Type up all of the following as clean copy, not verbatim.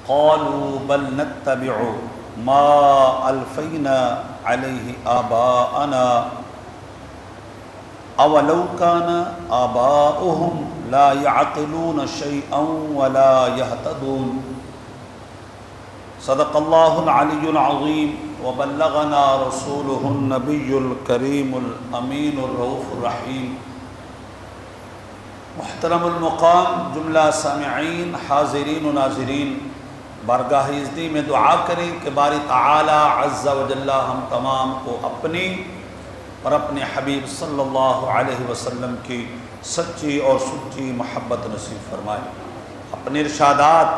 قالوا بل نتبع ما ألفينا عليه آباءنا أولو كان آباؤهم لا يعقلون شيئا ولا يهتدون صدق الله العلي العظيم وبلغنا رسوله النبي الكريم الأمين الرؤوف الرحيم محترم المقام جملہ سامعین حاضرین و ناظرین، بارگاہ عزتی میں دعا کریں کہ باری تعالی عز و جل ہم تمام کو اپنی اور اپنے حبیب صلی اللہ علیہ وسلم کی سچی اور سچی محبت نصیب فرمائے، اپنے ارشادات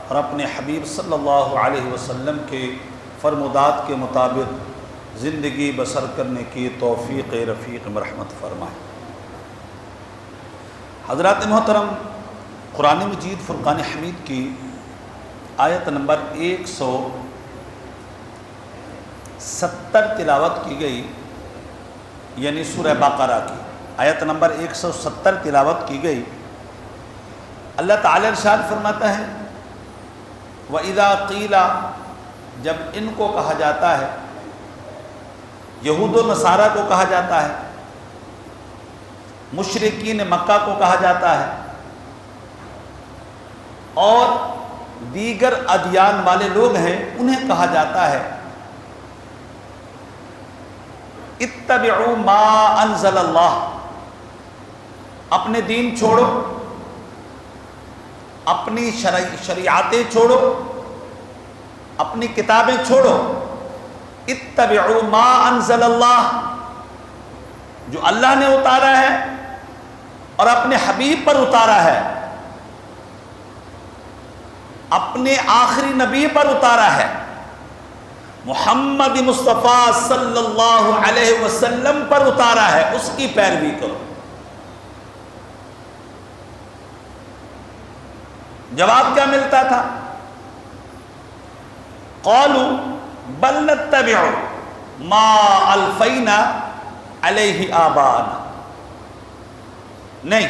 اور اپنے حبیب صلی اللہ علیہ وسلم کے فرمودات کے مطابق زندگی بسر کرنے کی توفیق رفیق مرحمت فرمائے۔ حضرات محترم، قرآن مجید فرقان حمید کی آیت نمبر 170 تلاوت کی گئی، یعنی سورہ بقرہ کی آیت نمبر 170 تلاوت کی گئی۔ اللہ تعالی ارشاد فرماتا ہے وَإِذَا قِيلَ، جب ان کو کہا جاتا ہے، یہود و نصارہ کو کہا جاتا ہے، مشرکین مکہ کو کہا جاتا ہے، اور دیگر ادیان والے لوگ ہیں انہیں کہا جاتا ہے اتبعوا ما انزل اللہ، اپنے دین چھوڑو، اپنی شریعتیں چھوڑو، اپنی کتابیں چھوڑو، اتبعوا ما انزل اللہ، جو اللہ نے اتارا ہے اور اپنے حبیب پر اتارا ہے، اپنے آخری نبی پر اتارا ہے، محمد مصطفیٰ صلی اللہ علیہ وسلم پر اتارا ہے، اس کی پیروی کرو۔ جواب کیا ملتا تھا؟ قالوا بل نتبع ما الفینا علیہ آباءنا، نہیں،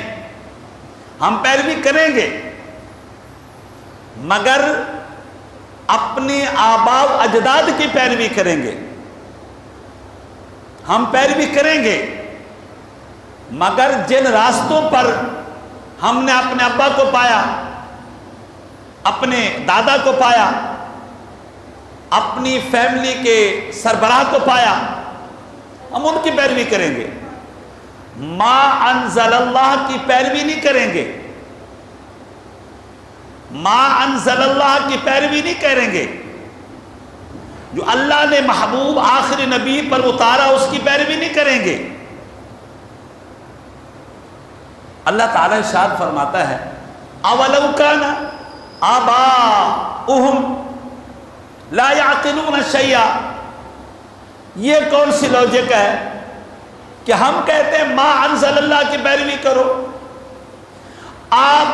ہم پیروی کریں گے مگر اپنے آباء و اجداد کی پیروی کریں گے، ہم پیروی کریں گے مگر جن راستوں پر ہم نے اپنے ابا کو پایا، اپنے دادا کو پایا، اپنی فیملی کے سربراہ کو پایا، ہم ان کی پیروی کریں گے، ما انزل اللہ کی پیروی نہیں کریں گے، ما انزل اللہ کی پیروی نہیں کریں گے، جو اللہ نے محبوب آخری نبی پر اتارا اس کی پیروی نہیں کریں گے۔ اللہ تعالیٰ ارشاد فرماتا ہے اولو کان آباؤہم لا یعقلون شیئا، یہ کون سی لوجک ہے کہ ہم کہتے ہیں ما انزل اللہ کی پیروی کرو، آپ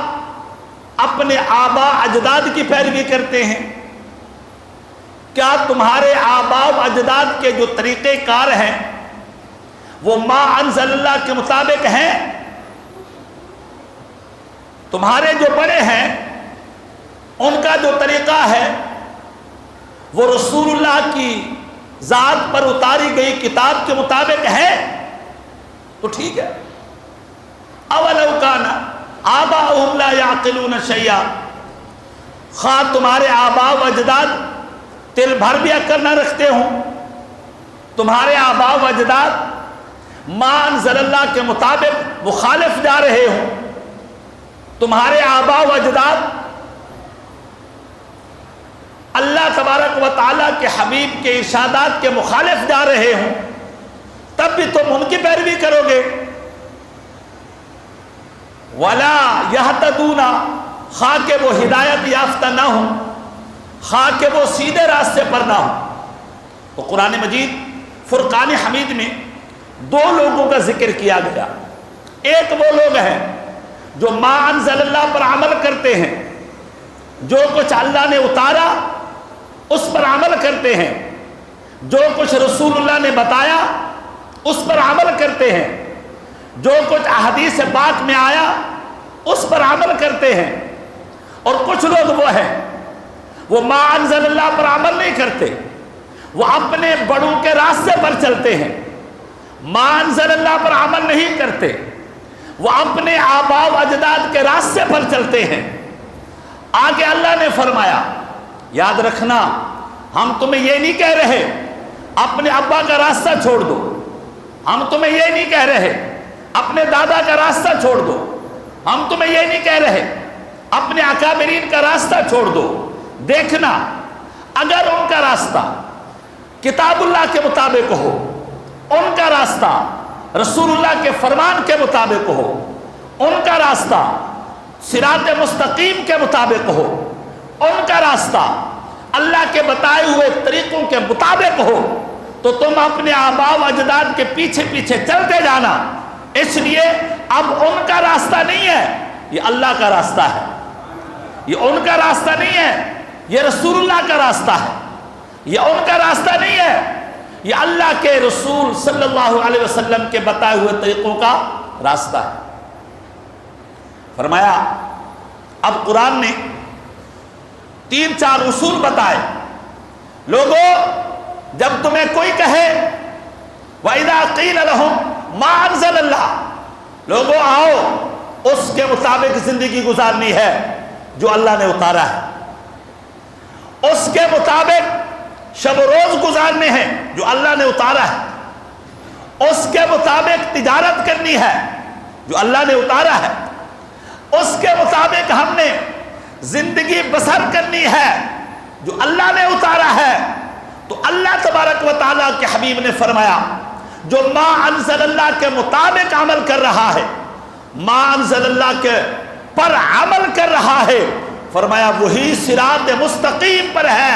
اپنے آباء اجداد کی پیروی کرتے ہیں؟ کیا تمہارے آباء و اجداد کے جو طریقہ کار ہیں وہ ما انزل اللہ کے مطابق ہیں؟ تمہارے جو بڑے ہیں ان کا جو طریقہ ہے وہ رسول اللہ کی ذات پر اتاری گئی کتاب کے مطابق ہے تو ٹھیک ہے۔ اولو کان آباؤہم لا یعقلون شیئا، خواہ تمہارے آباء و اجداد تل بھر بھی عقل نہ رکھتے ہوں، تمہارے آباء و اجداد ما انزل اللہ کے مطابق مخالف جا رہے ہوں، تمہارے آباء و اجداد اللہ تبارک و تعالیٰ کے حبیب کے ارشادات کے مخالف جا رہے ہوں، تب بھی تم ان کی پیروی کرو گے۔ وَلَا يَهْتَدُونَ، خواہ کہ وہ ہدایت یافتہ نہ ہوں، خواہ کہ وہ سیدھے راستے پر نہ ہوں۔ تو قرآن مجید فرقان حمید میں دو لوگوں کا ذکر کیا گیا، ایک وہ لوگ ہیں جو ما انزل اللہ پر عمل کرتے ہیں، جو کچھ اللہ نے اتارا اس پر عمل کرتے ہیں، جو کچھ رسول اللہ نے بتایا اس پر عمل کرتے ہیں، جو کچھ احادیث پاک میں آیا اس پر عمل کرتے ہیں، اور کچھ لوگ وہ ہیں وہ ما انزل اللہ پر عمل نہیں کرتے، وہ اپنے بڑوں کے راستے پر چلتے ہیں، ما انزل اللہ پر عمل نہیں کرتے، وہ اپنے آباء و اجداد کے راستے پر چلتے ہیں۔ آگے اللہ نے فرمایا یاد رکھنا، ہم تمہیں یہ نہیں کہہ رہے اپنے ابا کا راستہ چھوڑ دو، ہم تمہیں یہ نہیں کہہ رہے اپنے دادا کا راستہ چھوڑ دو، ہم تمہیں یہ نہیں کہہ رہے اپنے اکابرین کا راستہ چھوڑ دو۔ دیکھنا اگر ان کا راستہ کتاب اللہ کے مطابق ہو، ان کا راستہ رسول اللہ کے فرمان کے مطابق ہو، ان کا راستہ صراط مستقیم کے مطابق ہو، ان کا راستہ اللہ کے بتائے ہوئے طریقوں کے مطابق ہو، تو تم اپنے آباء و اجداد کے پیچھے پیچھے چلتے جانا۔ اس لیے اب ان کا راستہ نہیں ہے، یہ اللہ کا راستہ ہے، یہ ان کا راستہ نہیں ہے، یہ رسول اللہ کا راستہ ہے، یہ ان کا راستہ نہیں ہے، یہ اللہ کے رسول صلی اللہ علیہ وسلم کے بتائے ہوئے طریقوں کا راستہ ہے۔ فرمایا اب قرآن نے 3-4 اصول بتائے۔ لوگوں جب تمہیں کوئی کہے وَإِذَا قِيلَ لَهُمْ مَا أَنزَلَ اللَّهُ، لوگوں آؤ اس کے مطابق زندگی گزارنی ہے جو اللہ نے اتارا ہے، اس کے مطابق شب و روز گزارنے ہیں جو اللہ نے اتارا ہے، اس کے مطابق تجارت کرنی ہے جو اللہ نے اتارا ہے، اس کے مطابق ہم نے زندگی بسر کرنی ہے جو اللہ نے اتارا ہے۔ تو اللہ تبارک و تعالیٰ کے حبیب نے فرمایا جو ما انزل اللہ کے مطابق عمل کر رہا ہے، ما انزل اللہ کے پر عمل کر رہا ہے، فرمایا وہی صراط مستقیم پر ہے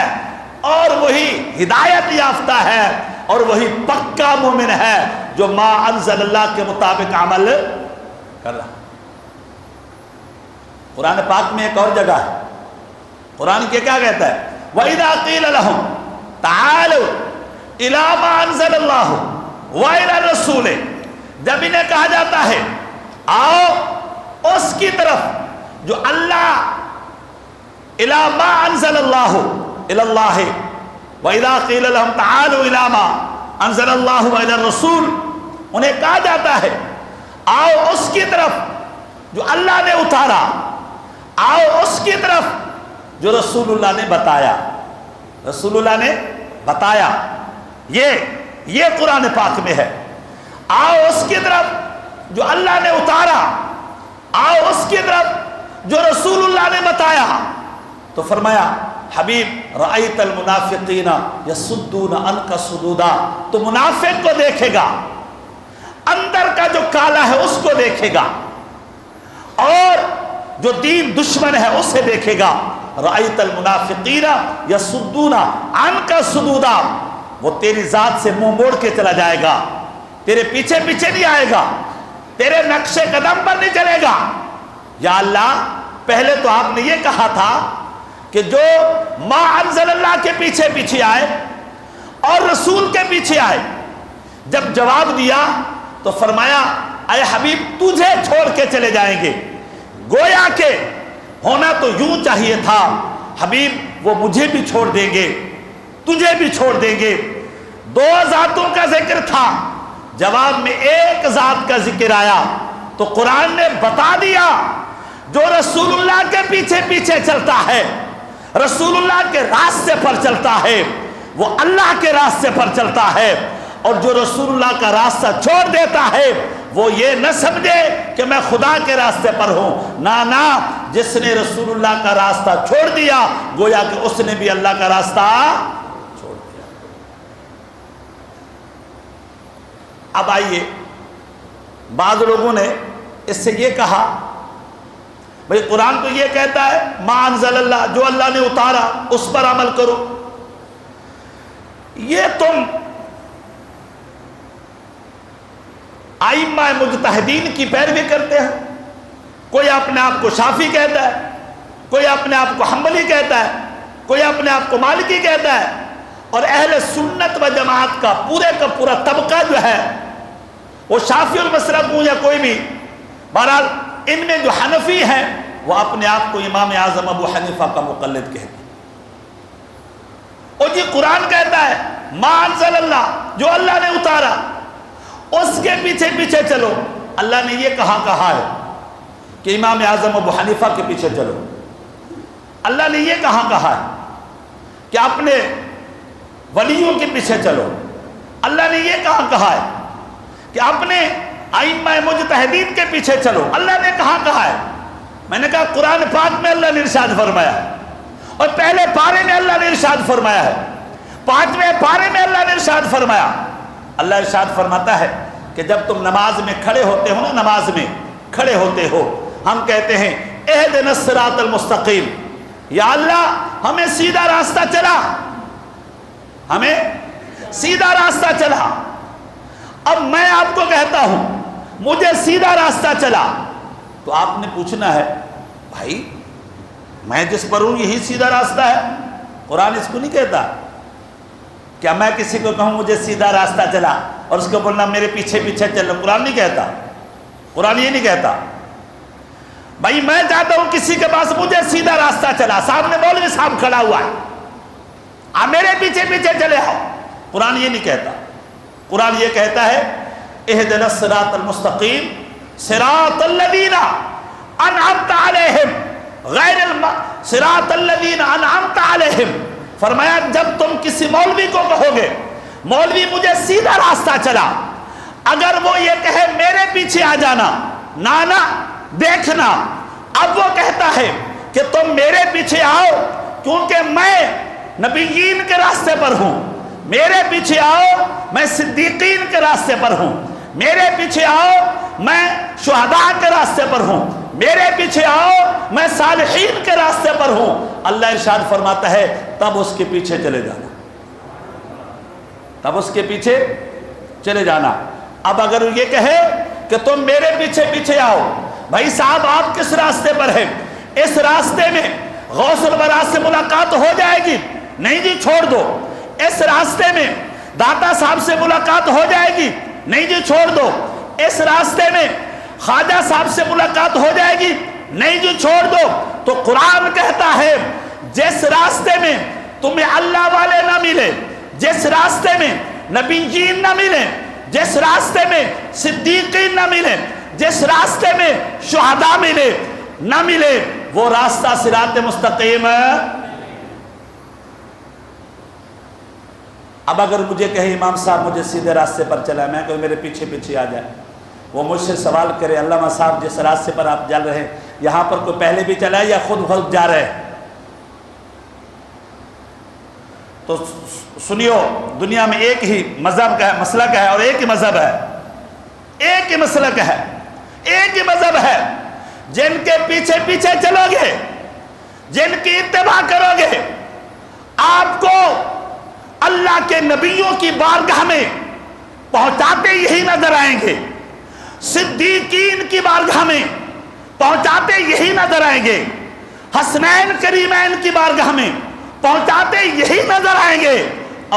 اور وہی ہدایت یافتہ ہے اور وہی پکا مومن ہے جو ما انزل اللہ کے مطابق عمل کر رہا ہے۔ قرآن پاک میں ایک اور جگہ ہے، قرآن کیا کہتا ہے وَإِذَا قِيلَ لَهُمْ تَعَالُوا إِلَىٰ مَا أَنزَلَ اللَّهُ وَإِلَى الرَّسُولِ، جب انہیں کہا جاتا ہے آؤ اس کی طرف جو اللہ إِلَىٰ مَا أَنزَلَ اللَّهُ إِلَى اللَّهِ وَإِذَا قِيلَ لَهُمْ تَعَالُوا إِلَىٰ مَا أَنزَلَ اللَّهُ وَإِلَى الرَّسُولِ، انہیں کہا جاتا ہے آؤ اس کی طرف جو اللہ نے اتارا، آؤ اس کی طرف جو رسول اللہ نے بتایا، رسول اللہ نے بتایا، یہ قرآن پاک میں ہے۔ آؤ اس کی طرف جو اللہ نے اتارا، آؤ اس کی طرف جو رسول اللہ نے بتایا۔ تو فرمایا حبیب رأیت المنافقین یصدون عنک صدودا، تو منافق کو دیکھے گا، اندر کا جو کالا ہے اس کو دیکھے گا، اور جو دین دشمن ہے اسے دیکھے گا۔ رأیت المنافقین یصدون عنک صدودا، وہ تیری ذات سے منہ موڑ کے چلا جائے گا، تیرے پیچھے پیچھے نہیں آئے گا، تیرے نقش قدم پر نہیں چلے گا۔ یا اللہ پہلے تو آپ نے یہ کہا تھا کہ جو ما انزل اللہ کے پیچھے پیچھے آئے اور رسول کے پیچھے آئے، جب جواب دیا تو فرمایا اے حبیب تجھے چھوڑ کے چلے جائیں گے، گویا کہ ہونا تو یوں چاہیے تھا حبیب وہ مجھے بھی چھوڑ دیں گے، تجھے بھی چھوڑ دیں گے۔ 2 ذاتوں کا ذکر تھا، جواب میں ایک ذات کا ذکر آیا، تو قرآن نے بتا دیا جو رسول اللہ کے پیچھے پیچھے چلتا ہے، رسول اللہ کے راستے پر چلتا ہے، وہ اللہ کے راستے پر چلتا ہے، اور جو رسول اللہ کا راستہ چھوڑ دیتا ہے وہ یہ نہ سمجھے کہ میں خدا کے راستے پر ہوں، نہ، جس نے رسول اللہ کا راستہ چھوڑ دیا گویا کہ اس نے بھی اللہ کا راستہ چھوڑ دیا۔ اب آئیے، بعض لوگوں نے اس سے یہ کہا بھئی قرآن تو یہ کہتا ہے ما انزل اللہ، جو اللہ نے اتارا اس پر عمل کرو، یہ تم ائمہ مجتہدین کی پیروی کرتے ہیں۔ کوئی اپنے آپ کو شافعی کہتا ہے، کوئی اپنے آپ کو حنبلی کہتا ہے، کوئی اپنے آپ کو مالکی کہتا ہے، اور اہل سنت و جماعت کا پورے کا پورا طبقہ جو ہے وہ شافعی المسلک ہوں یا کوئی بھی، بہرحال ان میں جو حنفی ہیں وہ اپنے آپ کو امام اعظم ابو حنیفہ کا مقلد کہتے ہیں۔ اور جی قرآن کہتا ہے ما انزل اللہ، جو اللہ نے اتارا اس کے پیچھے پیچھے چلو۔ اللہ نے یہ کہا ہے کہ امام اعظم ابو حنیفہ کے پیچھے چلو؟ اللہ نے یہ کہا ہے کہ اپنے ولیوں کے پیچھے چلو؟ اللہ نے یہ کہا ہے کہ اپنے ائمہ مجتہدین کے پیچھے چلو؟ اللہ نے کہا ہے؟ میں نے کہا قرآن پاک میں اللہ نے ارشاد فرمایا ہے، اور پہلے پارے میں اللہ نے ارشاد فرمایا ہے، 5ویں پارے میں اللہ نے ارشاد فرمایا۔ اللہ ارشاد فرماتا ہے کہ جب تم نماز میں کھڑے ہوتے ہو نا، نماز میں کھڑے ہوتے ہو، ہم کہتے ہیں اہدنا الصراط المستقیم، یا اللہ ہمیں سیدھا راستہ چلا، ہمیں سیدھا راستہ چلا۔ اب میں آپ کو کہتا ہوں مجھے سیدھا راستہ چلا، تو آپ نے پوچھنا ہے بھائی میں جس پر ہوں یہی سیدھا راستہ ہے؟ قرآن اس کو نہیں کہتا۔ کیا میں کسی کو کہوں مجھے سیدھا راستہ چلا اور اس کو بولنا میرے پیچھے پیچھے چلو؟ قرآن نہیں کہتا، قرآن یہ نہیں کہتا۔ بھائی میں چاہتا ہوں کسی کے پاس مجھے سیدھا راستہ چلا، سامنے مولوی صاحب کھڑا ہوا ہے، آپ میرے پیچھے پیچھے چلے آؤ۔ قرآن یہ نہیں کہتا، قرآن یہ کہتا ہے اہدنا الصراط المستقیم صراط الذین انعمت علیہم غیر صراط الذین انعمت علیہم۔ فرمایا جب تم کسی مولوی کو کہو گے مولوی مجھے سیدھا راستہ چلا، اگر وہ یہ کہے میرے پیچھے آ جانا، نانا دیکھنا، اب وہ کہتا ہے کہ تم میرے پیچھے آؤ کیونکہ میں نبیین کے راستے پر ہوں، میرے پیچھے آؤ میں صدیقین کے راستے پر ہوں، میرے پیچھے آؤ میں شہداء کے راستے پر ہوں، میرے پیچھے آؤ میں صالحین کے راستے پر ہوں۔ اللہ ارشاد فرماتا ہے تب اس کے پیچھے چلے جانا، تب اس کے پیچھے چلے جانا۔ اب اگر یہ کہے کہ تم میرے پیچھے پیچھے آؤ، بھائی صاحب آپ کس راستے پر ہیں؟ اس راستے میں غوث الورا سے ملاقات ہو جائے گی؟ نہیں جی چھوڑ دو۔ اس راستے میں داتا صاحب سے ملاقات ہو جائے گی؟ نہیں جی چھوڑ دو۔ اس راستے میں خواجہ صاحب سے ملاقات ہو جائے گی؟ نہیں جی چھوڑ دو۔ تو قرآن کہتا ہے جس راستے میں تمہیں اللہ والے نہ ملے، جس راستے میں نبیین نہ ملے، جس راستے میں صدیقین نہ ملے، جس راستے میں شہداء ملے نہ ملے، وہ راستہ صراط مستقیم۔ اب اگر مجھے کہے امام صاحب مجھے سیدھے راستے پر چلا، میں کہوں میرے پیچھے پیچھے آ جائے، وہ مجھ سے سوال کرے علامہ صاحب جس راستے پر آپ چل رہے ہیں یہاں پر کوئی پہلے بھی چلا ہے یا خود جا رہے ہیں؟ تو سنیو، دنیا میں ایک ہی مذہب کا ہے، مسلک ہے، اور ایک ہی مذہب ہے، ایک ہی مسلک ہے، ایک ہی مذہب ہے۔ جن کے پیچھے پیچھے چلو گے، جن کی اتباع کرو گے، آپ کو اللہ کے نبیوں کی بارگاہ میں پہنچاتے یہی نظر آئیں گے، صدیقین کی بارگاہ میں پہنچاتے یہی نظر آئیں گے، حسنین کریمین کی بارگاہ میں پہنچاتے یہی نظر آئیں گے،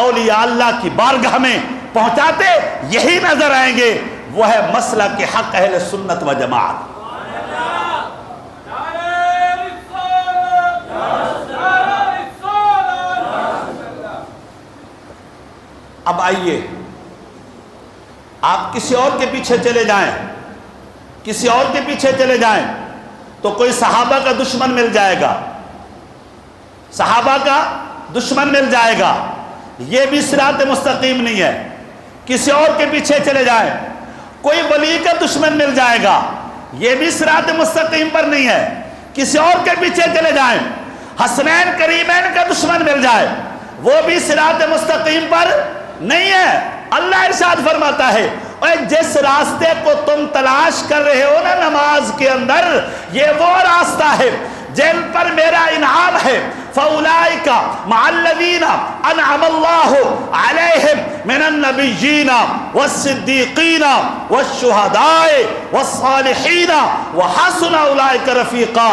اولیاء اللہ کی بارگاہ میں پہنچاتے یہی نظر آئیں گے۔ وہ ہے مسلک کے حق اہل سنت و جماعت۔ اب آئیے آپ کسی اور کے پیچھے چلے جائیں، کسی اور کے پیچھے چلے جائیں تو کوئی صحابہ کا دشمن مل جائے گا، صحابہ کا دشمن مل جائے گا، یہ بھی صراط مستقیم نہیں ہے۔ کسی اور کے پیچھے چلے جائیں کوئی ولی کا دشمن مل جائے گا، یہ بھی صراط مستقیم پر نہیں ہے۔ کسی اور کے پیچھے چلے جائیں حسنین کریمین کا دشمن مل جائے، وہ بھی صراط مستقیم پر نہیں ہے۔ اللہ ارشاد فرماتا ہے اور جس راستے کو تم تلاش کر رہے ہو نا نماز کے اندر، یہ وہ راستہ ہے جن پر میرا انعام ہے۔ فَأُولَئِكَ مَعَ الَّذِينَ أَنْعَمَ اللَّهُ عَلَيْهِمْ مِنَ النَّبِيِّينَ وَالصِّدِّيقِينَ وَالشُّهَدَاءِ وَالصَّالِحِينَ وَحَسُنَ أُولَئِكَ رَفِيقًا۔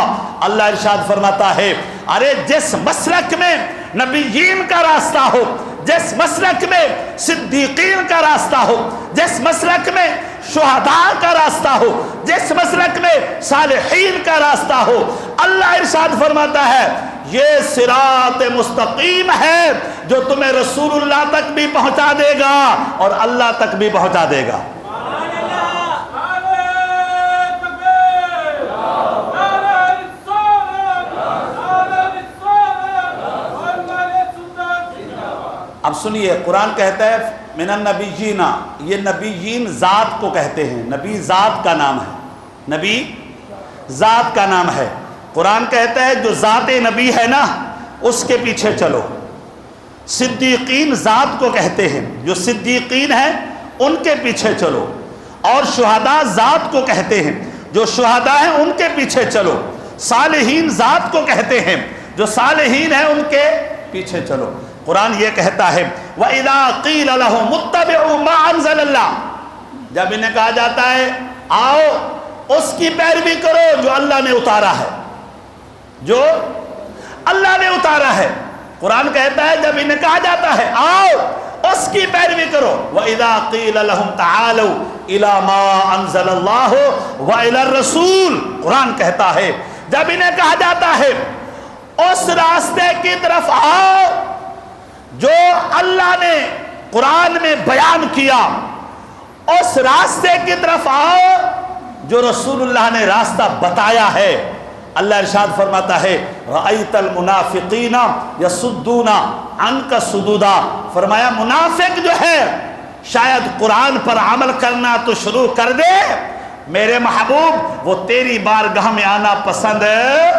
اللہ ارشاد فرماتا ہے ارے جس مسلک میں نبیین کا راستہ ہو، جس مسلک میں صدیقین کا راستہ ہو، جس مسلک میں شہداء کا راستہ ہو، جس مسلک میں صالحین کا راستہ ہو، اللہ ارشاد فرماتا ہے یہ صراط مستقیم ہے جو تمہیں رسول اللہ تک بھی پہنچا دے گا اور اللہ تک بھی پہنچا دے گا۔ اب سنیے، قرآن کہتا ہے من النبیین، یہ نبیین ذات کو کہتے ہیں، نبی ذات کا نام ہے، نبی ذات کا نام ہے۔ قرآن کہتا ہے جو ذات نبی ہے نا اس کے پیچھے چلو۔ صدیقین ذات کو کہتے ہیں، جو صدیقین ہیں ان کے پیچھے چلو، اور شہداء ذات کو کہتے ہیں، جو شہداء ہیں ان کے پیچھے چلو۔ صالحین ذات کو کہتے ہیں، جو صالحین ہیں ان کے پیچھے چلو۔ قرآن یہ کہتا ہے وَإِذَا قِيلَ لَهُمُ اتَّبِعُوا مَا أَنزَلَ اللَّهُ، جب انہیں کہا جاتا ہے آؤ اس کی پیروی کرو جو اللہ نے اتارا ہے، جو اللہ نے اتارا ہے۔ قرآن کہتا ہے جب انہیں کہا جاتا ہے آؤ اس کی پیروی کرو، وَإِذَا قِيلَ لَهُمْ تَعَالَوْا إِلَى مَا أَنزَلَ اللَّهُ وَإِلَى الرَّسُولِ، قرآن کہتا ہے جب انہیں کہا جاتا ہے اس راستے کی طرف آؤ جو اللہ نے قرآن میں بیان کیا، اس راستے کی طرف آؤ جو رسول اللہ نے راستہ بتایا ہے۔ اللہ ارشاد فرماتا ہے رأیت المنافقین یصدون عنک صدودا، فرمایا منافق جو ہے شاید قرآن پر عمل کرنا تو شروع کر دے، میرے محبوب وہ تیری بارگاہ میں آنا پسند ہے۔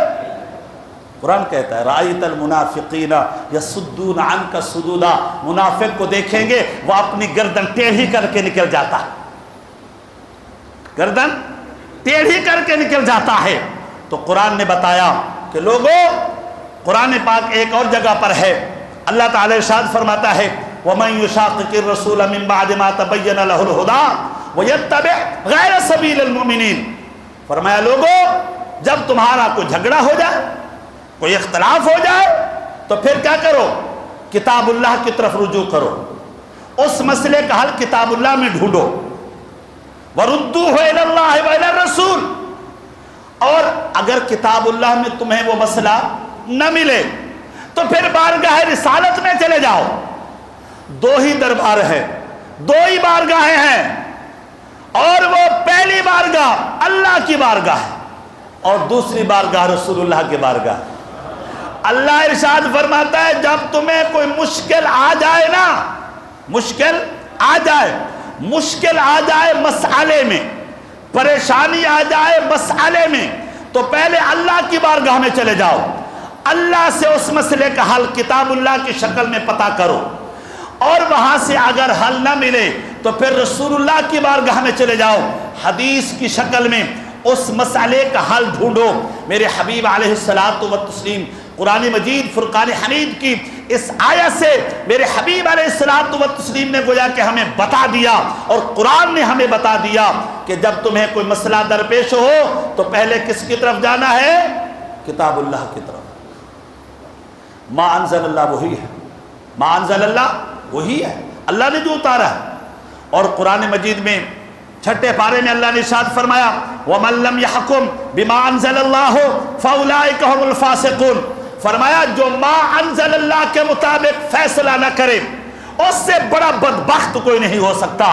قرآن کہتا ہے رأیت المنافقین یصدون عنک صدودا، منافق کو دیکھیں گے وہ اپنی گردن ٹیڑھی کر کے نکل جاتا ہے، گردن ٹیڑھی کر کے نکل جاتا ہے۔ تو قرآن نے بتایا کہ لوگوں، قرآن پاک ایک اور جگہ پر ہے اللہ تعالی ارشاد فرماتا ہے وَمَن يُشَاقِقِ الرَّسُولَ مِن بَعْدِ مَا تَبَيَّنَ لَهُ الْهُدَىٰ وَيَتَّبِعْ غَيْرَ سَبِيلِ الْمُؤْمِنِينَ، فرمایا لوگوں جب تمہارا کوئی جھگڑا ہو جائے، کوئی اختلاف ہو جائے تو پھر کیا کرو؟ کتاب اللہ کی طرف رجوع کرو، اس مسئلے کا حل کتاب اللہ میں ڈھونڈو۔ وَرُدُّوهُ إِلَى اللَّهِ وَإِلَى الرَّسُولِ، اور اگر کتاب اللہ میں تمہیں وہ مسئلہ نہ ملے تو پھر بارگاہ رسالت میں چلے جاؤ۔ دو ہی دربار ہیں، دو ہی بارگاہیں ہیں، اور وہ پہلی بارگاہ اللہ کی بارگاہ ہے اور دوسری بارگاہ رسول اللہ کی بارگاہ۔ اللہ ارشاد فرماتا ہے جب تمہیں کوئی مشکل آ جائے نا، مشکل آ جائے مسئلے میں، پریشانی آ جائے مسئلے میں، تو پہلے اللہ کی بارگاہ میں چلے جاؤ، اللہ سے اس مسئلے کا حل کتاب اللہ کی شکل میں پتہ کرو، اور وہاں سے اگر حل نہ ملے تو پھر رسول اللہ کی بارگاہ میں چلے جاؤ، حدیث کی شکل میں اس مسئلے کا حل ڈھونڈو۔ میرے حبیب علیہ الصلاۃ والتسلیم قرآن مجید فرقان حمید کی اس آیت سے میرے حبیب علیہ الصلاۃ والتسلیم نے گویا کہ ہمیں بتا دیا، اور قرآن نے ہمیں بتا دیا کہ جب تمہیں کوئی مسئلہ درپیش ہو تو پہلے کس کی طرف جانا ہے؟ کتاب اللہ کی طرف۔ ما انزل اللہ وہی ہے، ما انزل اللہ وہی ہے، اللہ نے جو اتارا ہے۔ اور قرآن مجید میں چھٹے پارے میں اللہ نے ارشاد فرمایا وَمَن لَّمْ يَحْكُمْ بِمَا أَنزَلَ اللَّهُ فَأُولَٰئِكَ هُمُ الْفَاسِقُونَ، فرمایا جو ما انزل اللہ کے مطابق فیصلہ نہ کرے اس سے بڑا بدبخت کوئی نہیں ہو سکتا۔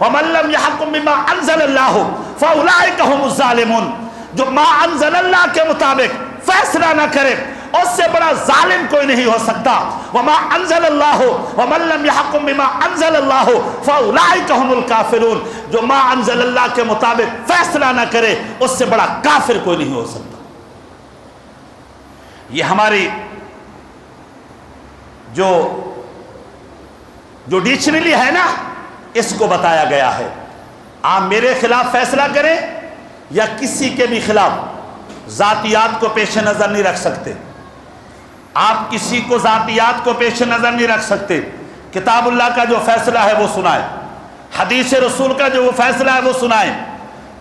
وَمَن لَّمْ يَحْكُمْ بِمَا أَنزَلَ اللَّهُ فَأُولَٰئِكَ هُمُ الظَّالِمُونَ، جو ما انزل اللہ کے مطابق فیصلہ نہ کرے اس سے بڑا ظالم کوئی نہیں ہو سکتا۔ وما انزل اللہ ومن لم يحكم بما انزل اللہ فاولئک هم الکافرون، جو ما انزل اللہ کے مطابق فیصلہ نہ کرے اس سے بڑا کافر کوئی نہیں ہو سکتا۔ یہ ہماری جو ڈکشنری ہے نا، اس کو بتایا گیا ہے۔ آپ میرے خلاف فیصلہ کریں یا کسی کے بھی خلاف، ذاتیات کو پیش نظر نہیں رکھ سکتے، آپ کسی کو ذاتیات کو پیش نظر نہیں رکھ سکتے۔ کتاب اللہ کا جو فیصلہ ہے وہ سنائیں، حدیث رسول کا جو فیصلہ ہے وہ سنائیں،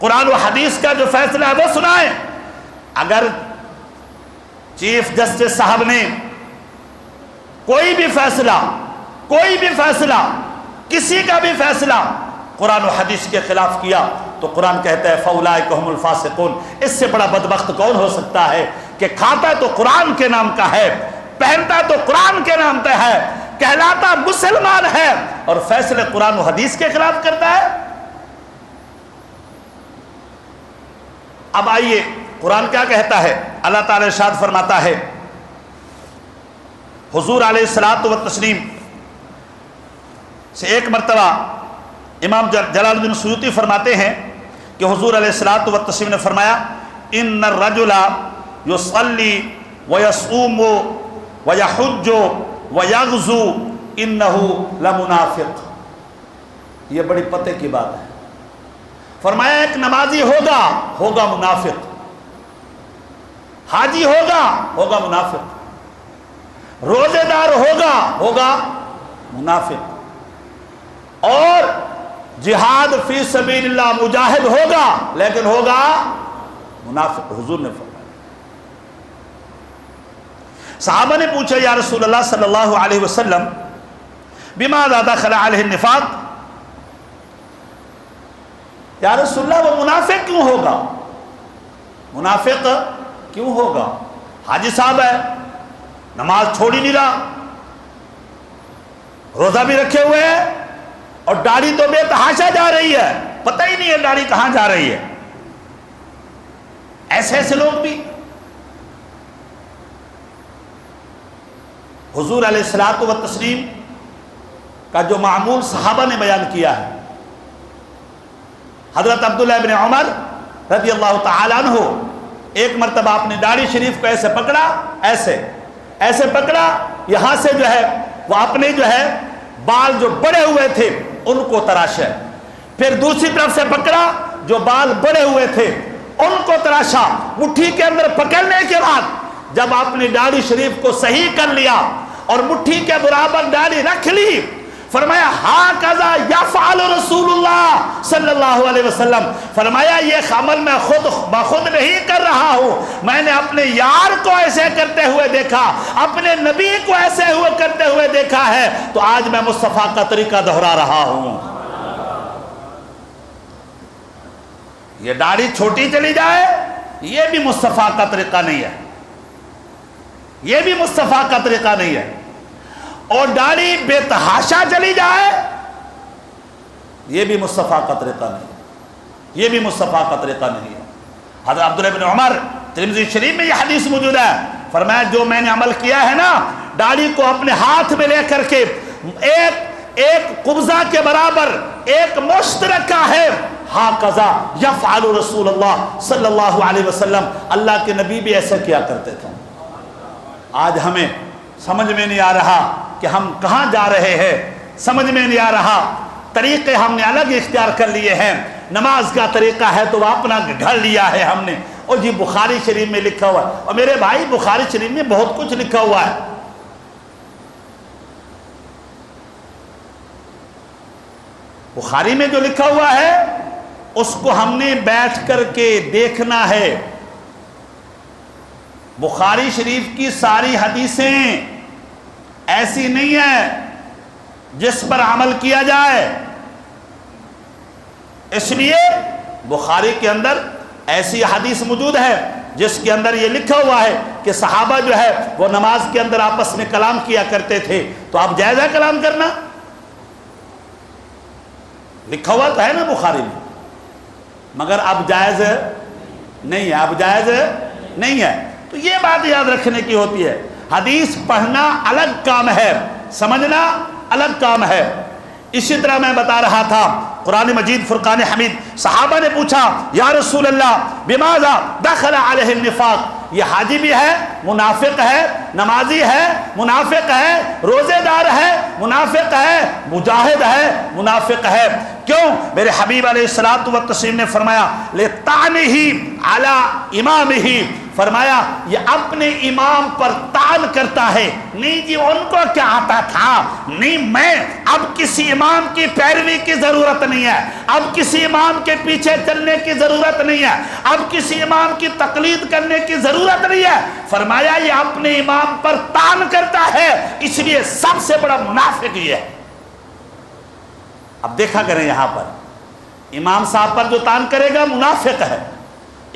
قرآن و حدیث کا جو فیصلہ ہے وہ سنائیں۔ اگر چیف جسٹس صاحب نے کوئی بھی فیصلہ کوئی بھی فیصلہ، کسی کا بھی فیصلہ قرآن و حدیث کے خلاف کیا تو قرآن کہتا ہے فَأُولَٰئِكَ هُمُ الْفَاسِقُونَ۔ اس سے بڑا بدبخت کون ہو سکتا ہے کہ کھاتا تو قرآن کے نام کا ہے، پہنتا تو قرآن کے نام کا ہے، کہلاتا مسلمان ہے، اور فیصلے قرآن و حدیث کے خلاف کرتا ہے۔ اب آئیے قرآن کیا کہتا ہے؟ اللہ تعالی ارشاد فرماتا ہے، حضور علیہ الصلوۃ والتسلیم سے ایک مرتبہ امام جلال الدین سیوطی فرماتے ہیں کہ حضور علیہ الصلوۃ والتسلیم نے فرمایا ان الرجل یصلی ویصوم ویحج ویغزو انہ لمنافق۔ یہ بڑی پتے کی بات ہے۔ فرمایا ایک نمازی ہوگا منافق، حاجی ہوگا منافق، روزے دار ہوگا منافق، اور جہاد فی سبیل اللہ مجاہد ہوگا لیکن ہوگا منافق۔ حضور نے فرمایا۔ صحابہ نے پوچھا یا رسول اللہ صلی اللہ علیہ وسلم بماذا دخل علیہ النفاق، یا رسول اللہ وہ منافق کیوں ہوگا؟ منافق کیوں ہوگا؟ حاجی صاحب ہے، نماز چھوڑ ہی نہیں رہا، روزہ بھی رکھے ہوئے ہے، اور داڑھی تو بے تحاشا جا رہی ہے، پتہ ہی نہیں ہے داڑھی کہاں جا رہی ہے۔ ایسے لوگ بھی۔ حضور علیہ الصلوۃ والتسلیم کا جو معمول صحابہ نے بیان کیا ہے، حضرت عبداللہ ابن عمر رضی اللہ تعالیٰ عنہ ایک مرتبہ اپنی داڑھی شریف کو ایسے پکڑا، ایسے پکڑا، یہاں سے جو ہے وہ اپنے جو ہے بال جو بڑے ہوئے تھے ان کو تراشا، پھر دوسری طرف سے پکڑا، جو بال بڑے ہوئے تھے ان کو تراشا، مٹھی کے اندر پکڑنے کے بعد جب اپنی داڑھی شریف کو صحیح کر لیا اور مٹھی کے برابر داڑھی رکھ لی، فرمایا ہاکذا یفعل رسول اللہ صلی اللہ علیہ وسلم، فرمایا یہ عمل میں خود نہیں کر رہا ہوں، میں نے اپنے یار کو ایسے کرتے ہوئے دیکھا، اپنے نبی کو ایسے کرتے ہوئے دیکھا ہے، تو آج میں مصطفیٰ کا طریقہ دہرا رہا ہوں۔ یہ داڑھی چھوٹی چلی جائے یہ بھی مصطفیٰ کا طریقہ نہیں ہے، یہ بھی مصطفیٰ کا طریقہ نہیں ہے، اور داڑھی بے تحاشا چلی جائے یہ بھی مصطفیٰ کا طریقہ نہیں ہے، یہ بھی مصطفیٰ کا طریقہ نہیں ہے۔ حضرت عبداللہ بن عمر ترمذی شریف میں یہ حدیث موجود ہے، فرمایا جو میں نے عمل کیا ہے نا، داڑھی کو اپنے ہاتھ میں لے کر کے ایک قبضہ کے برابر ایک مشت رکھا ہے، ہاکذا یفعل رسول اللہ صلی اللہ علیہ وسلم، اللہ کے نبی بھی ایسا کیا کرتے تھے۔ آج ہمیں سمجھ میں نہیں آ رہا کہ ہم کہاں جا رہے ہیں، سمجھ میں نہیں آ رہا، طریقے ہم نے الگ اختیار کر لیے ہیں، نماز کا طریقہ ہے تو وہ اپنا گھڑ لیا ہے ہم نے، اور جی بخاری شریف میں لکھا ہوا ہے، اور میرے بھائی بخاری شریف میں بہت کچھ لکھا ہوا ہے، بخاری میں جو لکھا ہوا ہے اس کو ہم نے بیٹھ کر کے دیکھنا ہے۔ بخاری شریف کی ساری حدیثیں ایسی نہیں ہیں جس پر عمل کیا جائے، اس لیے بخاری کے اندر ایسی حدیث موجود ہے جس کے اندر یہ لکھا ہوا ہے کہ صحابہ جو ہے وہ نماز کے اندر آپس میں کلام کیا کرتے تھے، تو اب جائز ہے کلام کرنا؟ لکھا ہوا تو ہے نا بخاری میں، مگر اب جائز نہیں ہے، اب جائز نہیں ہے۔ تو یہ بات یاد رکھنے کی ہوتی ہے، حدیث پڑھنا الگ کام ہے، سمجھنا الگ کام ہے۔ اسی طرح میں بتا رہا تھا قرآن مجید فرقان حمید، صحابہ نے پوچھا یا رسول اللہ بماذا دخل علیہ النفاق، یہ حاجی بھی ہے منافق ہے، نمازی ہے منافق ہے، روزے دار ہے منافق ہے، مجاہد ہے منافق ہے۔ کیوں؟ میرے حبیب علیہ الصلوۃ والتسلیم نے فرمایا لِطَعْنِهِ عَلَى إِمَامِهِ فرمایا یہ اپنے امام پر طعن کرتا ہے. نہیں جی ان کو کیا آتا تھا, نہیں میں اب کسی امام کی پیروی کی ضرورت نہیں ہے, اب کسی امام کے پیچھے چلنے کی ضرورت نہیں ہے, اب کسی امام کی تقلید کرنے کی ضرورت نہیں ہے. فرمایا یہ اپنے امام پر طعن کرتا ہے, اس لیے سب سے بڑا منافق یہ ہے. اب دیکھا کریں یہاں پر امام صاحب پر جو طعن کرے گا منافق ہے,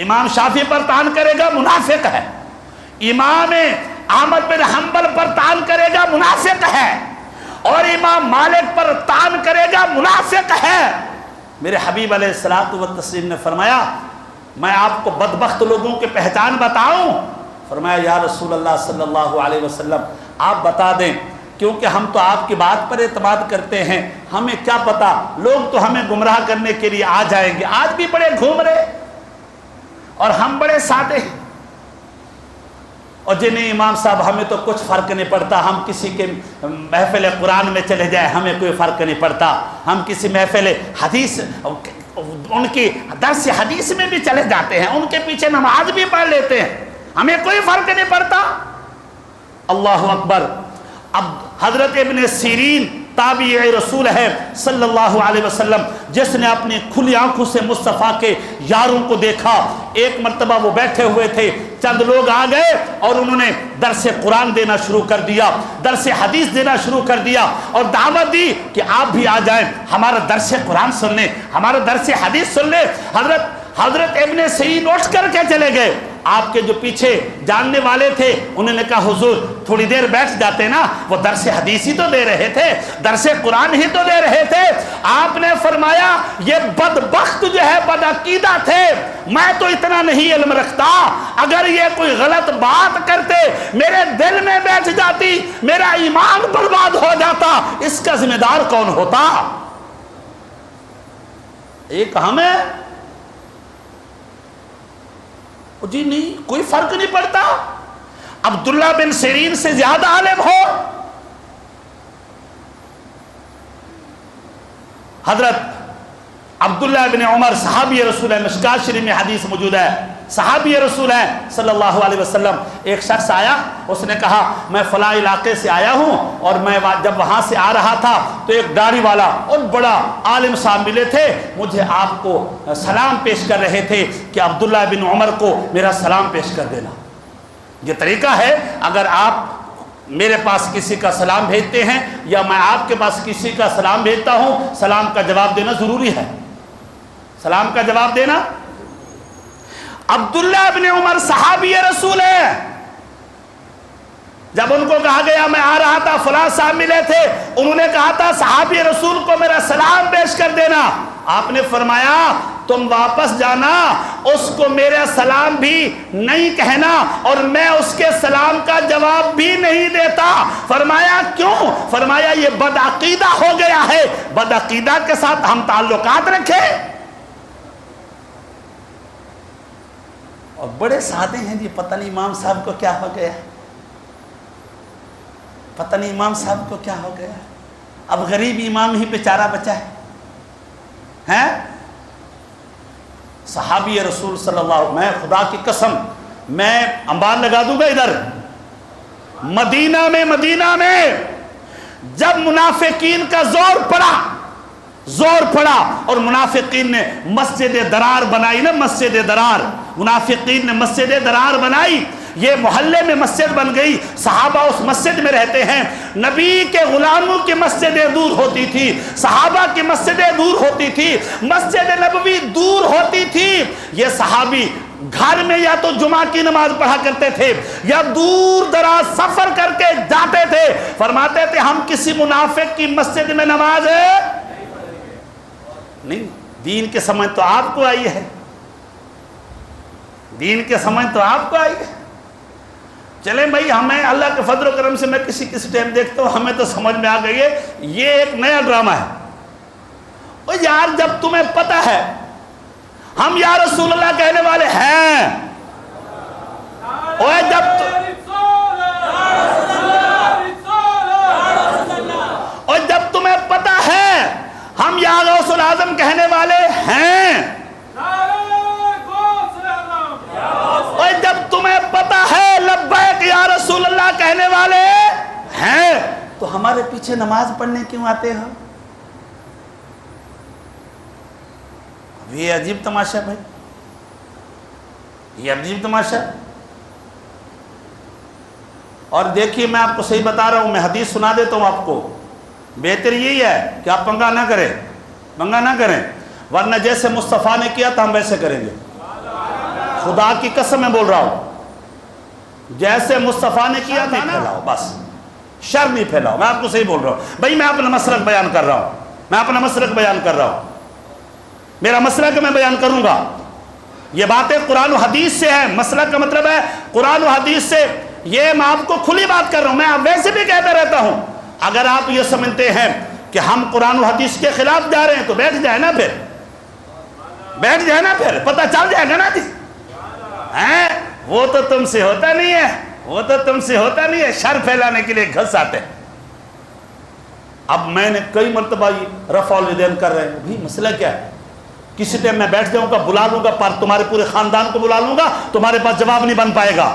امام شافعی پر طعن کرے گا منافق ہے, امام احمد بن حنبل پر طعن کرے گا منافق ہے, اور امام مالک پر طعن کرے گا منافق ہے. میرے حبیب علیہ الصلوۃ والتسلیم نے فرمایا میں آپ کو بدبخت لوگوں کی پہچان بتاؤں؟ فرمایا یا رسول اللہ صلی اللہ علیہ وسلم آپ بتا دیں, کیونکہ ہم تو آپ کی بات پر اعتماد کرتے ہیں, ہمیں کیا پتا لوگ تو ہمیں گمراہ کرنے کے لیے آ جائیں گے, آج بھی بڑے گھوم رہے اور ہم بڑے سادے ہیں. اور جنہیں امام صاحب ہمیں تو کچھ فرق نہیں پڑتا, ہم کسی کے محفل قرآن میں چلے جائیں ہمیں کوئی فرق نہیں پڑتا, ہم کسی محفل حدیث ان کی درس حدیث میں بھی چلے جاتے ہیں, ان کے پیچھے نماز بھی پڑھ لیتے ہیں, ہمیں کوئی فرق نہیں پڑتا. اللہ اکبر. اب حضرت ابن سیرین تابعی رسول ہے صلی اللہ علیہ وسلم, جس نے اپنی کھلی آنکھوں سے مصطفیٰ کے یاروں کو دیکھا. ایک مرتبہ وہ بیٹھے ہوئے تھے, چند لوگ آ گئے اور انہوں نے درس قرآن دینا شروع کر دیا, درس حدیث دینا شروع کر دیا, اور دعوت دی کہ آپ بھی آ جائیں ہمارا درس قرآن سن لیں, ہمارا درس حدیث سن لیں. حضرت ابن سیرین اٹھ کر کے چلے گئے. آپ کے جو پیچھے جاننے والے تھے انہوں نے کہا حضور تھوڑی دیر بیٹھ جاتے نا, وہ درس حدیث ہی تو دے رہے تھے, درس قرآن ہی تو دے رہے تھے. آپ نے فرمایا یہ بدبخت جو ہے بدعقیدہ تھے, میں تو اتنا نہیں علم رکھتا, اگر یہ کوئی غلط بات کرتے میرے دل میں بیٹھ جاتی, میرا ایمان برباد ہو جاتا, اس کا ذمہ دار کون ہوتا؟ ایک ہمیں جی نہیں کوئی فرق نہیں پڑتا, عبداللہ بن سیرین سے زیادہ عالم ہو. حضرت عبداللہ بن عمر صحابی رسول ہے, مشکات شریف میں حدیث موجود ہے, صحابی رسول ہے صلی اللہ علیہ وسلم. ایک شخص آیا, اس نے کہا میں فلاں علاقے سے آیا ہوں, اور میں جب وہاں سے آ رہا تھا تو ایک داڑھی والا اور بڑا عالم صاحب ملے تھے, مجھے آپ کو سلام پیش کر رہے تھے کہ عبداللہ بن عمر کو میرا سلام پیش کر دینا. یہ طریقہ ہے, اگر آپ میرے پاس کسی کا سلام بھیجتے ہیں یا میں آپ کے پاس کسی کا سلام بھیجتا ہوں, سلام کا جواب دینا ضروری ہے, سلام کا جواب دینا. عبداللہ بن عمر صحابی رسول ہے, جب ان کو کہا گیا میں آ رہا تھا فلاں صاحب ملے تھے, انہوں نے کہا تھا صحابی رسول کو میرا سلام پیش کر دینا. آپ نے فرمایا تم واپس جانا, اس کو میرا سلام بھی نہیں کہنا اور میں اس کے سلام کا جواب بھی نہیں دیتا. فرمایا کیوں؟ فرمایا یہ بدعقیدہ ہو گیا ہے, بدعقیدہ کے ساتھ ہم تعلقات رکھیں. اور بڑے سادے ہیں جی, پتہ نہیں امام صاحب کو کیا ہو گیا, پتہ نہیں امام صاحب کو کیا ہو گیا. اب غریب امام ہی بیچارہ بچا ہے. صحابی رسول صلی اللہ علیہ وسلم, میں خدا کی قسم میں انبار لگا دوں گا ادھر, مدینہ میں جب منافقین کا زور پڑا اور منافقین نے مسجد درار بنائی نا, مسجد درار, منافقین نے مسجد درار بنائی, یہ محلے میں مسجد بن گئی, صحابہ اس مسجد میں رہتے ہیں. نبی کے غلاموں کی مسجدیں دور ہوتی تھی, صحابہ کی مسجدیں دور ہوتی تھی, مسجد نبوی دور ہوتی تھی. یہ صحابی گھر میں یا تو جمعہ کی نماز پڑھا کرتے تھے یا دور دراز سفر کر کے جاتے تھے, فرماتے تھے ہم کسی منافق کی مسجد میں نماز نہیں. دین کے سمجھ تو آپ کو آئی ہے, دین کے سمجھ تو آپ کو آئی ہے. چلیں بھائی, ہمیں اللہ کے فضل و کرم سے میں کسی ٹائم دیکھتا ہوں, ہمیں تو سمجھ میں آ گئی ہے یہ ایک نیا ڈرامہ ہے. او یار جب تمہیں پتہ ہے ہم یا رسول اللہ کہنے والے ہیں, اور جب تمہیں پتہ ہے ہم یا غوث العظم کہنے والے ہیں, اور جب تمہیں ہیں تو ہمارے پیچھے نماز پڑھنے کیوں آتے ہو؟ یہ عجیب تماشا بھائی، یہ عجیب تماشا۔ اور دیکھیے میں آپ کو صحیح بتا رہا ہوں، میں حدیث سنا دیتا ہوں آپ کو، بہتر یہی ہے کہ آپ پنگا نہ کریں، پنگا نہ کریں، ورنہ جیسے مصطفیٰ نے کیا تھا ہم ویسے کریں گے۔ خدا کی قسم میں بول رہا ہوں، جیسے مصطفیٰ نے کیا تھا نا، پھیلاؤ بس، شر نہیں پھیلاؤ۔ میں آپ کو صحیح بول رہا ہوں بھائی، میں اپنا مسلک بیان کر رہا ہوں، میں اپنا مسلک بیان کر رہا ہوں، میرا مسلک میں بیان کروں گا۔ یہ باتیں قرآن و حدیث سے ہیں، مسلک کا مطلب ہے قرآن و حدیث سے، یہ میں آپ کو کھلی بات کر رہا ہوں، میں ویسے بھی کہتا رہتا ہوں۔ اگر آپ یہ سمجھتے ہیں کہ ہم قرآن و حدیث کے خلاف جا رہے ہیں تو بیٹھ جائے نا، پھر بیٹھ جائے نا، پھر پتہ چل جائے گا نا جی۔ وہ تو تم سے ہوتا نہیں ہے، وہ تو تم سے ہوتا نہیں ہے، شر پھیلانے کے لیے گھس آتے ہیں۔ اب میں نے کئی مرتبہ رفع الیدین کر رہے ہیں، بھی مسئلہ کیا ہے؟ کسی ٹائم میں بیٹھ جاؤں گا، بلا لوں گا، پر تمہارے پورے خاندان کو بلا لوں گا، تمہارے پاس جواب نہیں بن پائے گا۔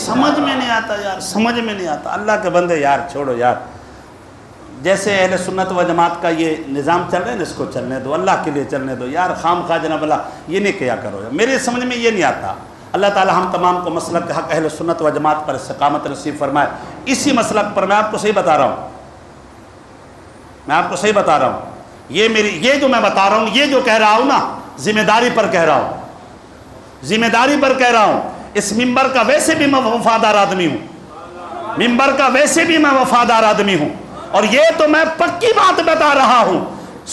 سمجھ میں نہیں آتا یار، سمجھ میں نہیں آتا۔ اللہ کے بندے یار چھوڑو یار، جیسے اہل سنت و جماعت کا یہ نظام چل رہا ہے نا، اس کو چلنے دو، اللہ کے لیے چلنے دو یار، خام خواہ جناب اللہ یہ نہیں کیا کرو یار، میرے سمجھ میں یہ نہیں آتا۔ اللہ تعالی ہم تمام کو مسلک حق اہل سنت و جماعت پر استقامت نصیب فرمائے۔ اسی مسلک پر میں آپ کو صحیح بتا رہا ہوں، میں آپ کو صحیح بتا رہا ہوں، یہ جو میں بتا رہا ہوں، یہ جو کہہ رہا ہوں نا، ذمہ داری پر کہہ رہا ہوں، ذمہ داری پر کہہ رہا ہوں۔ اس ممبر کا ویسے بھی میں وفادار آدمی ہوں، ممبر کا ویسے بھی میں وفادار آدمی ہوں، اور یہ تو میں پکی بات بتا رہا ہوں،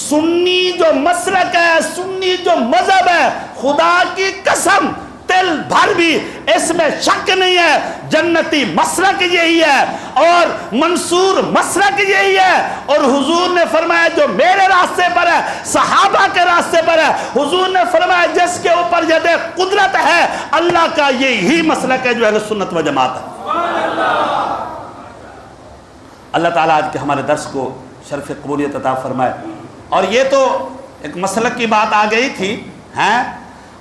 سنی جو مسلک ہے، سنی جو مذہب ہے، خدا کی قسم تل بھر بھی اس میں شک نہیں ہے، جنتی مسلک یہی ہے اور منصور مسلک یہی ہے۔ اور حضور نے فرمایا جو میرے راستے پر ہے، صحابہ کے راستے پر ہے، حضور نے فرمایا جس کے اوپر ید قدرت ہے اللہ کا، یہی مسلک ہے جو اہل سنت و جماعت ہے۔ اللہ تعالیٰ آج کے ہمارے درس کو شرف قبولیت عطا فرمائے۔ اور یہ تو ایک مسلک کی بات آ گئی تھی،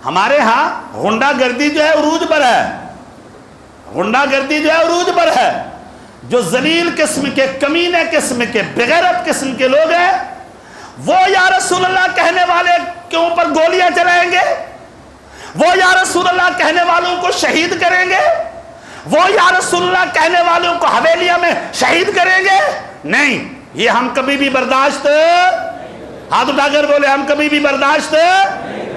ہمارے ہاں غنڈہ گردی جو ہے عروج پر ہے، غنڈہ گردی جو ہے عروج پر ہے۔ جو ذلیل قسم کے، کمینے قسم کے، بغیرت قسم کے لوگ ہیں، وہ یا رسول اللہ کہنے والے کے اوپر گولیاں چلائیں گے، وہ یا رسول اللہ کہنے والوں کو شہید کریں گے، وہ یا رسول اللہ کہنے والوں کو حویلیہ میں شہید کریں گے۔ نہیں، یہ ہم کبھی بھی برداشت، ہاتھ اٹھا کر بولے، ہم کبھی بھی برداشت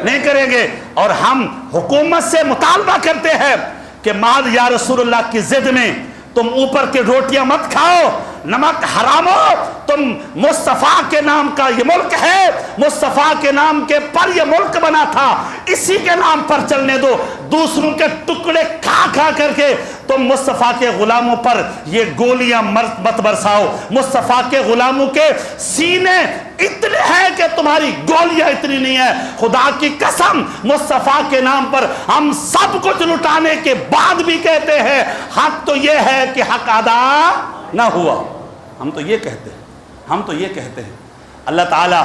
نہیں کریں گے۔ اور ہم حکومت سے مطالبہ کرتے ہیں کہ محض یا رسول اللہ کی ضد میں تم اوپر کے روٹیاں مت کھاؤ، نمک حرام ہو، تم مصطفیٰ کے نام کا یہ ملک ہے، مصطفیٰ کے نام کے پر یہ ملک بنا تھا، اسی کے نام پر چلنے دو۔ دوسروں کے ٹکڑے کھا کھا کر کے تم مصطفیٰ کے غلاموں پر یہ گولیاں مت برساؤ۔ مصطفیٰ کے غلاموں کے سینے اتنے ہیں کہ تمہاری گولیاں اتنی نہیں ہیں۔ خدا کی قسم، مصطفیٰ کے نام پر ہم سب کچھ لٹانے کے بعد بھی کہتے ہیں حق تو یہ ہے کہ حق ادا نہ ہوا۔ ہم تو یہ کہتے ہیں، ہم تو یہ کہتے ہیں۔ اللہ تعالیٰ